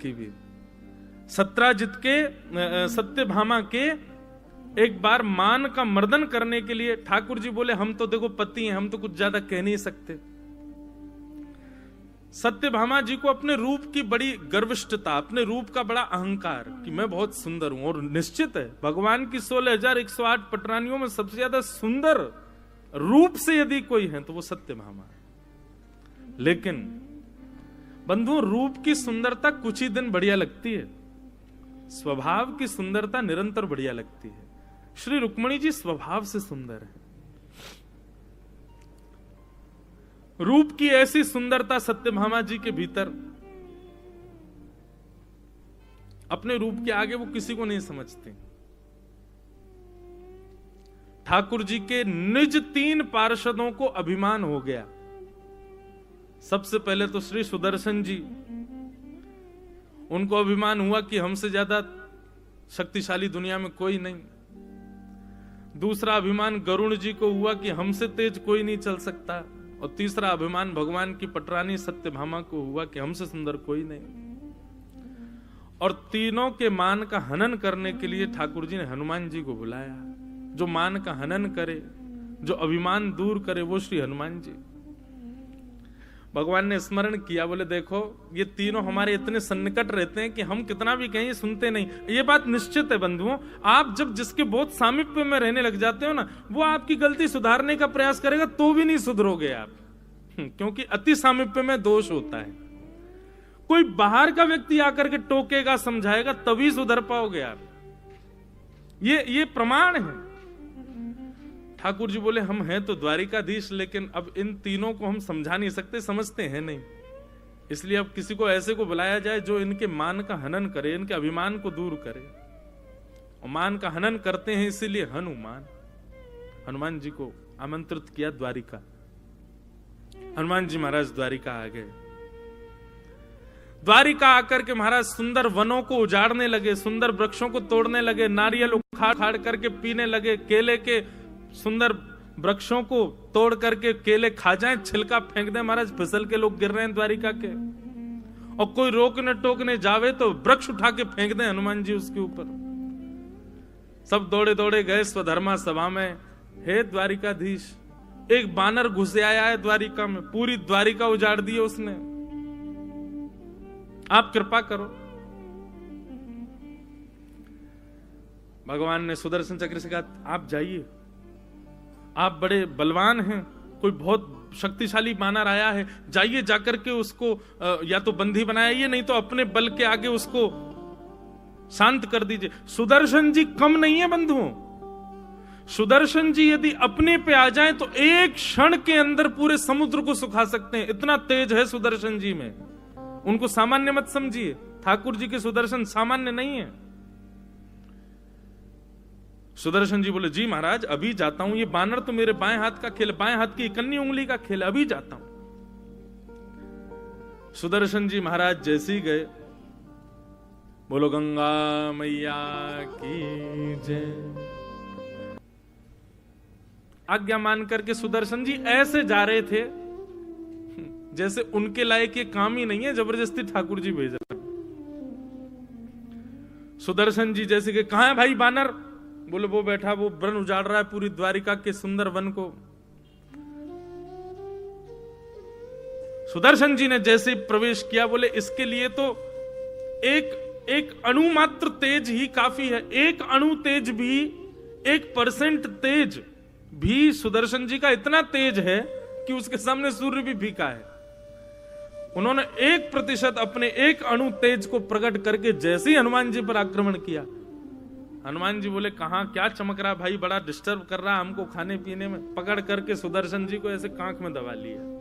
की भी। सत्राजित के सत्यभामा के एक बार मान का मर्दन करने के लिए ठाकुर जी बोले हम तो देखो पति हैं, हम तो कुछ ज्यादा कह नहीं सकते। सत्यभामा जी को अपने रूप की बड़ी गर्विष्ठता, अपने रूप का बड़ा अहंकार कि मैं बहुत सुंदर हूं। और निश्चित है भगवान की 16,108 पटरानियों में सबसे ज्यादा सुंदर रूप से यदि कोई है तो वो सत्यभामा है। लेकिन बंधु, रूप की सुंदरता कुछ ही दिन बढ़िया लगती है, स्वभाव की सुंदरता निरंतर बढ़िया लगती है। श्री रुक्मिणी जी स्वभाव से सुंदर है। रूप की ऐसी सुंदरता सत्यभामा जी के भीतर, अपने रूप के आगे वो किसी को नहीं समझते। ठाकुर जी के निज 3 पार्षदों को अभिमान हो गया। सबसे पहले तो श्री सुदर्शन जी, उनको अभिमान हुआ कि हमसे ज्यादा शक्तिशाली दुनिया में कोई नहीं। दूसरा अभिमान गरुण जी को हुआ कि हमसे तेज कोई नहीं चल सकता। और तीसरा अभिमान भगवान की पटरानी सत्यभामा को हुआ कि हमसे सुंदर कोई नहीं। और तीनों के मान का हनन करने के लिए ठाकुर जी ने हनुमान जी को बुलाया। जो मान का हनन करे, जो अभिमान दूर करे, वो श्री हनुमान जी। भगवान ने स्मरण किया, बोले देखो ये तीनों हमारे इतने सन्निकट रहते हैं कि हम कितना भी कहें सुनते नहीं। ये बात निश्चित है बंधुओं, आप जब जिसके बहुत सामीप्य में रहने लग जाते हो ना, वो आपकी गलती सुधारने का प्रयास करेगा तो भी नहीं सुधरोगे आप, क्योंकि अति सामीप्य में दोष होता है। कोई बाहर का व्यक्ति आकर के टोकेगा, समझाएगा, तभी सुधर पाओगे आप। ये प्रमाण है। ठाकुर जी बोले हम हैं तो द्वारिकाधीश, लेकिन अब इन तीनों को हम समझा नहीं सकते, समझते हैं नहीं। इसलिए अब किसी को ऐसे को बुलाया जाए जो इनके मान का हनन करे, इनके अभिमान को दूर करे। और मान का हनन करते हैं इसीलिए हनुमान। हनुमान जी को आमंत्रित किया द्वारिका। हनुमान जी महाराज द्वारिका आ गए। द्वारिका आकर के महाराज सुंदर वनों को उजाड़ने लगे, सुंदर वृक्षों को तोड़ने लगे, नारियल उखाड़ खाड़ करके पीने लगे, केले के सुंदर वृक्षों को तोड़ करके केले खा जाएं, छिलका फेंक दें, महाराज फिसल के लोग गिर रहे हैं द्वारिका के। और कोई रोकने टोकने जावे तो वृक्ष उठा के फेंक दें हनुमान जी उसके ऊपर। सब दौड़े दौड़े गए स्वधर्मा सभा में। हे द्वारिकाधीश, एक बानर घुस आया है द्वारिका में, पूरी द्वारिका उजाड़ दी है उसने, आप कृपा करो। भगवान ने सुदर्शन चक्र से कहा आप जाइए, आप बड़े बलवान हैं, कोई बहुत शक्तिशाली बानर आया है, जाइए जाकर के उसको या तो बंदी बनाइए, नहीं तो अपने बल के आगे उसको शांत कर दीजिए। सुदर्शन जी कम नहीं है बंधुओं। सुदर्शन जी यदि अपने पे आ जाएं तो एक क्षण के अंदर पूरे समुद्र को सुखा सकते हैं, इतना तेज है सुदर्शन जी में। उनको सामान्य मत समझिए, ठाकुर जी के सुदर्शन सामान्य नहीं है। सुदर्शन जी बोले जी महाराज अभी जाता हूं, ये बानर तो मेरे बाएं हाथ का खेल, बाएं हाथ की इकन्नी उंगली का खेल, अभी जाता हूं। सुदर्शन जी महाराज जैसे ही गए, बोलो गंगा मैया की जय। आज्ञा मान करके सुदर्शन जी ऐसे जा रहे थे जैसे उनके लायक ये काम ही नहीं है, जबरदस्ती ठाकुर जी भेज रहे। सुदर्शन जी जैसे कि कहां है भाई बानर, बोले वो बैठा, वो वन उजाड़ रहा है पूरी द्वारिका के सुंदर वन को। सुदर्शन जी ने जैसे प्रवेश किया, बोले इसके लिए तो एक अणु मात्र तेज ही काफी है। एक अणु तेज भी, 1% तेज भी सुदर्शन जी का इतना तेज है कि उसके सामने सूर्य भी फीका है। उन्होंने 1% अपने एक अणु तेज को प्रकट करके जैसे ही हनुमान जी पर आक्रमण किया, हनुमान जी बोले कहां क्या चमक रहा भाई, बड़ा डिस्टर्ब कर रहा हमको खाने पीने में। पकड़ करके सुदर्शन जी को ऐसे कांख में दबा लिया।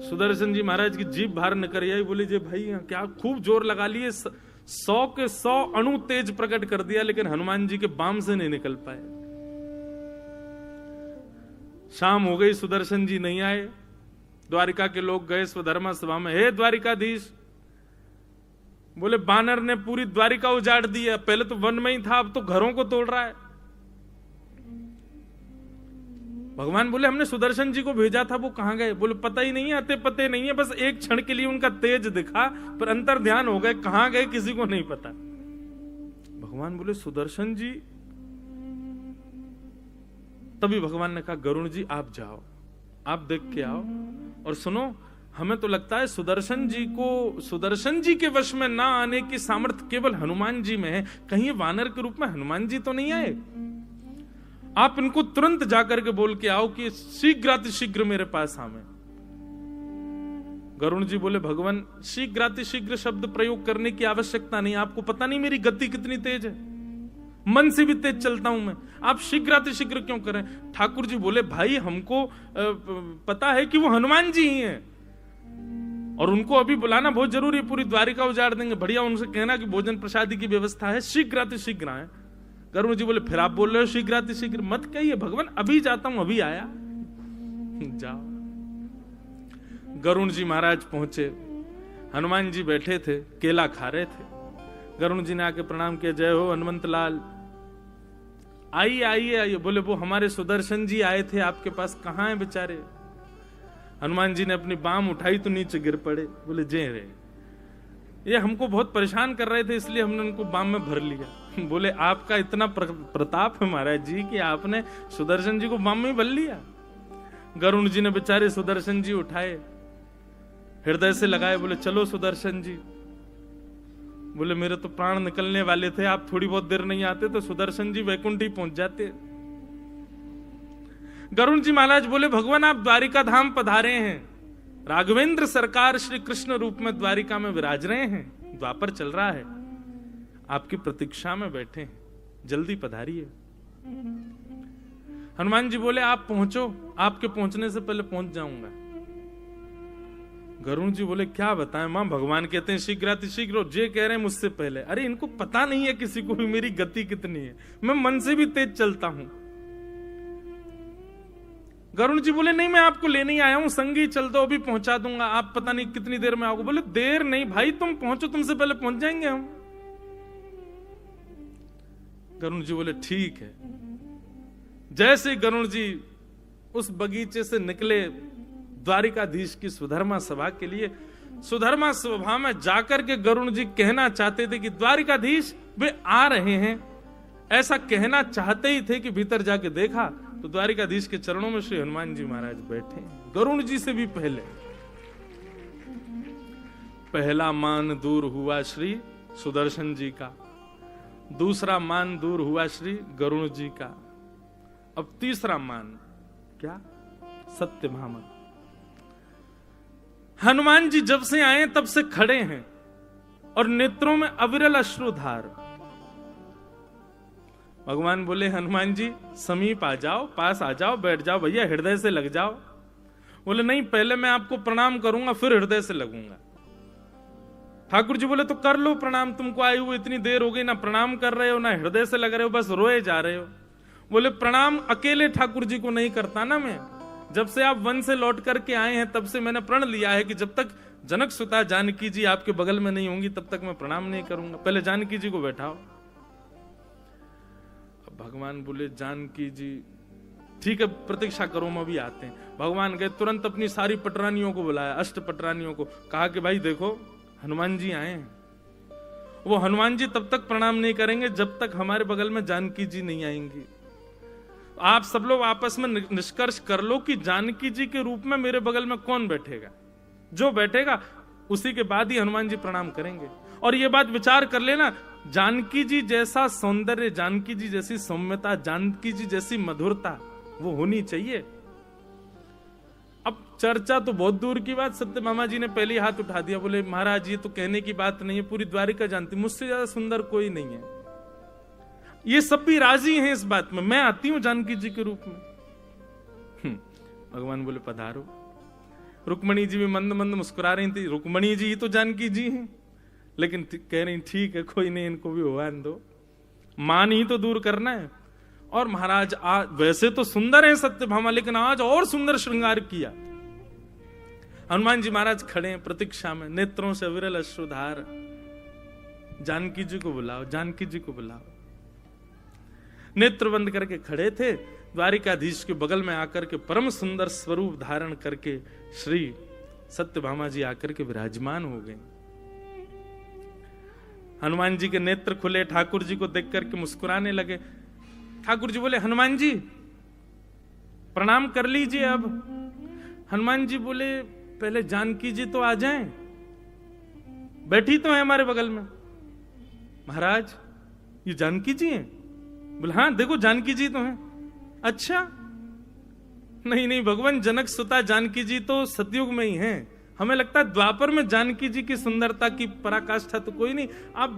सुदर्शन जी महाराज की जीभ बाहर निकल आई, बोले जी भाई क्या खूब जोर लगा लिए, 100 के 100 अणु तेज प्रकट कर दिया, लेकिन हनुमान जी के बाम से नहीं निकल पाए। शाम हो गई, सुदर्शन जी नहीं आए। द्वारिका के लोग गए स्वधर्मा सभा में, हे द्वारिकाधीश, बोले बानर ने पूरी द्वारिका उजाड़ दी है, पहले तो वन में ही था, अब तो घरों को तोड़ रहा है। भगवान बोले हमने सुदर्शन जी को भेजा था, वो कहां गए? बोले पता ही नहीं है, आते पते नहीं है, बस एक क्षण के लिए उनका तेज दिखा, पर अंतर ध्यान हो गए, कहां गए किसी को नहीं पता। भगवान बोले सुदर्शन जी। तभी भगवान ने कहा गरुण जी आप जाओ, आप देख के आओ, और सुनो हमें तो लगता है सुदर्शन जी के वश में ना आने की सामर्थ्य केवल हनुमान जी में है, कहीं वानर के रूप में हनुमान जी तो नहीं आए? आप इनको तुरंत जाकर के बोल के आओ कि शीघ्रातिशीघ्र मेरे पास आवे। गरुण जी बोले भगवान शीघ्रातिशीघ्र शब्द प्रयोग करने की आवश्यकता नहीं, आपको पता नहीं मेरी गति कितनी तेज है, मन से भी तेज चलता हूं मैं, आप शीघ्रातिशीघ्र क्यों करें? ठाकुर जी बोले भाई हमको पता है कि वो हनुमान जी ही हैं, और उनको अभी बुलाना बहुत जरूरी है, पूरी द्वारिका उजाड़ देंगे, बढ़िया उनसे कहना कि भोजन प्रसादी की व्यवस्था है, शीघ्रातिशीघ्र आए। गरुण जी बोले फिर आप बोल रहे हो शीघ्रातिशीघ्र, मत कहिए भगवान, अभी जाता हूं, अभी आया। जाओ। गरुण जी महाराज पहुंचे, हनुमान जी बैठे थे, केला खा रहे थे। गरुण जी ने आके प्रणाम किया, जय हो हनुमंत लाल, आइए आइए आइए। बोले वो हमारे सुदर्शन जी आए थे आपके पास, कहां हैं बेचारे? हनुमान जी ने अपनी बाम उठाई तो नीचे गिर पड़े। बोले जय रे, ये हमको बहुत परेशान कर रहे थे इसलिए हमने उनको बाम में भर लिया। बोले आपका इतना प्रताप है महाराज जी कि आपने सुदर्शन जी को बाम में भर लिया। गरुण जी ने बेचारे सुदर्शन जी उठाए, हृदय से लगाए, बोले चलो सुदर्शन जी। बोले मेरे तो प्राण निकलने वाले थे, आप थोड़ी बहुत देर नहीं आते तो सुदर्शन जी वैकुंठ ही पहुंच जाते। गरुण जी महाराज बोले भगवान आप द्वारिका धाम पधारे हैं, राघवेंद्र सरकार श्री कृष्ण रूप में द्वारिका में विराज रहे हैं, द्वापर चल रहा है, आपकी प्रतीक्षा में बैठे हैं, जल्दी पधारिए। हनुमान जी बोले आप पहुंचो, आपके पहुंचने से पहले पहुंच जाऊंगा। गरुण जी बोले क्या बताएं मां, भगवान कहते हैं शीघ्रातिशीघ्र, जे कह रहे हैं मुझसे पहले। अरे इनको पता नहीं है किसी को भी मेरी गति कितनी है, मैं मन से भी तेज चलता हूं। गरुण जी बोले नहीं मैं आपको लेने ही आया हूं, संगी चल दो, अभी पहुंचा दूंगा, आप पता नहीं कितनी देर में आओगे। बोले देर नहीं भाई, तुम पहुंचो, तुमसे पहले पहुंच जाएंगे हम। गरुण जी बोले ठीक है। जैसे गरुण जी उस बगीचे से निकले द्वारिकाधीश की सुधर्मा सभा के लिए, सुधर्मा सभा में जाकर के गरुण जी कहना चाहते थे कि द्वारिकाधीश वे आ रहे हैं, ऐसा कहना चाहते ही थे कि भीतर जाके देखा तो द्वारिकाधीश के चरणों में श्री हनुमान जी महाराज बैठे, गरुण जी से भी पहले। पहला मान दूर हुआ श्री सुदर्शन जी का, दूसरा मान दूर हुआ श्री गरुण जी का, अब तीसरा मान क्या? सत्यभामा। हनुमान जी जब से आए तब से खड़े हैं और नेत्रों में अविरल अश्रुधार। भगवान बोले हनुमान जी समीप आ जाओ, पास आ जाओ, बैठ जाओ भैया, हृदय से लग जाओ। बोले नहीं पहले मैं आपको प्रणाम करूंगा फिर हृदय से लगूंगा। ठाकुर जी बोले तो कर लो प्रणाम, तुमको आए हुए इतनी देर हो गई, ना प्रणाम कर रहे हो ना हृदय से लग रहे हो, बस रोए जा रहे हो। बोले प्रणाम अकेले ठाकुर जी को नहीं करता ना मैं, जब से आप वन से लौट करके आए हैं तब से मैंने प्रण लिया है कि जब तक जनक सुता जानकी जी आपके बगल में नहीं होंगी तब तक मैं प्रणाम नहीं करूंगा, पहले जानकी जी को बैठाओ। भगवान बोले जानकी जी ठीक है प्रतीक्षा करो, हम अभी आते हैं। भगवान गए, तुरंत अपनी सारी पटरानियों को बुलाया, अष्ट पटरानियों को, कहा कि भाई देखो हनुमान जी आए हैं। वो हनुमान जी तब तक प्रणाम नहीं करेंगे जब तक हमारे बगल में जानकी जी नहीं आएंगी। आप सब लोग आपस में निष्कर्ष कर लो कि जानकी जी के रूप में मेरे बगल में कौन बैठेगा, जो बैठेगा उसी के बाद ही हनुमान जी प्रणाम करेंगे। और ये बात विचार कर लेना, जानकी जी जैसा सौंदर्य, जानकी जी जैसी सौम्यता, जानकी जी जैसी मधुरता वो होनी चाहिए। अब चर्चा तो बहुत दूर की बात, सत्यभामा जी ने पहले हाथ उठा दिया, बोले महाराज ये तो कहने की बात नहीं है, पूरी द्वारिका जानती, मुझसे ज्यादा सुंदर कोई नहीं है। ये सब भी राजी हैं इस बात में, मैं आती हूं जानकी जी के रूप में। भगवान बोले पधारो। रुक्मणी जी भी मंद मंद मुस्कुरा रही थी, रुक्मणी जी ही तो जानकी जी हैं, लेकिन कह रही ठीक है कोई नहीं, इनको भी होने दो, मान ही तो दूर करना है। और महाराज आज वैसे तो सुंदर है सत्यभामा, लेकिन आज और सुंदर श्रृंगार किया। हनुमान जी महाराज खड़े हैं प्रतीक्षा में, नेत्रों से विरल अश्रुधार। जानकी जी को बुलाओ, जानकी जी को बुलाओ। नेत्र बंद करके खड़े थे, द्वारिकाधीश के बगल में आकर के परम सुंदर स्वरूप धारण करके श्री सत्यभामा जी आकर के विराजमान हो गए। हनुमान जी के नेत्र खुले, ठाकुर जी को देख करके मुस्कुराने लगे। ठाकुर जी बोले, हनुमान जी प्रणाम कर लीजिए। अब हनुमान जी बोले, पहले जानकी जी तो आ जाएं, बैठी तो है हमारे बगल में। महाराज ये जानकी जी हैं? बोले हाँ देखो जानकी जी तो हैं। अच्छा, नहीं नहीं भगवान, जनक सुता जानकी जी तो सतयुग में ही हैं। हमें लगता है द्वापर में जानकी जी की सुंदरता की पराकाष्ठा तो कोई नहीं। आप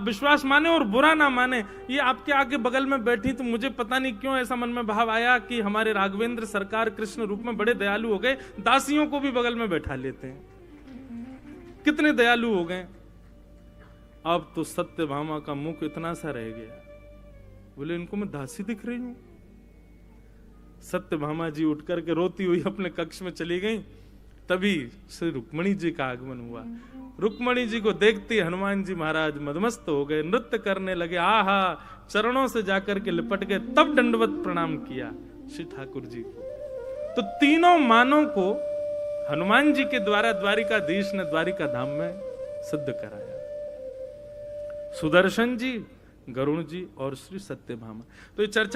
विश्वास माने और बुरा ना माने, ये आपके आगे बगल में बैठी तो मुझे पता नहीं क्यों ऐसा मन में भाव आया कि हमारे राघवेंद्र सरकार कृष्ण रूप में बड़े दयालु हो गए, दासियों को भी बगल में बैठा लेते हैं। कितने दयालु हो गए। अब तो सत्यभामा का मुख इतना सा रह गया, बोले इनको मैं दासी दिख रही हूं। सत्यभामा जी उठ करके रोती हुई अपने कक्ष में चली गई। तभी श्री रुक्मणी जी का आगमन हुआ। रुक्मणी जी को देखते हनुमान जी महाराज मदमस्त हो गए, नृत्य करने लगे। आहा, चरणों से जाकर के लिपट गए, तब दंडवत प्रणाम किया श्री ठाकुर जी को। तो तीनों मानों को हनुमान जी के द्वारा द्वारिकाधीश ने द्वारिका धाम में सिद्ध कराया। सुदर्शन जी, गरुण जी और श्री सत्यभामा। तो ये चर्चा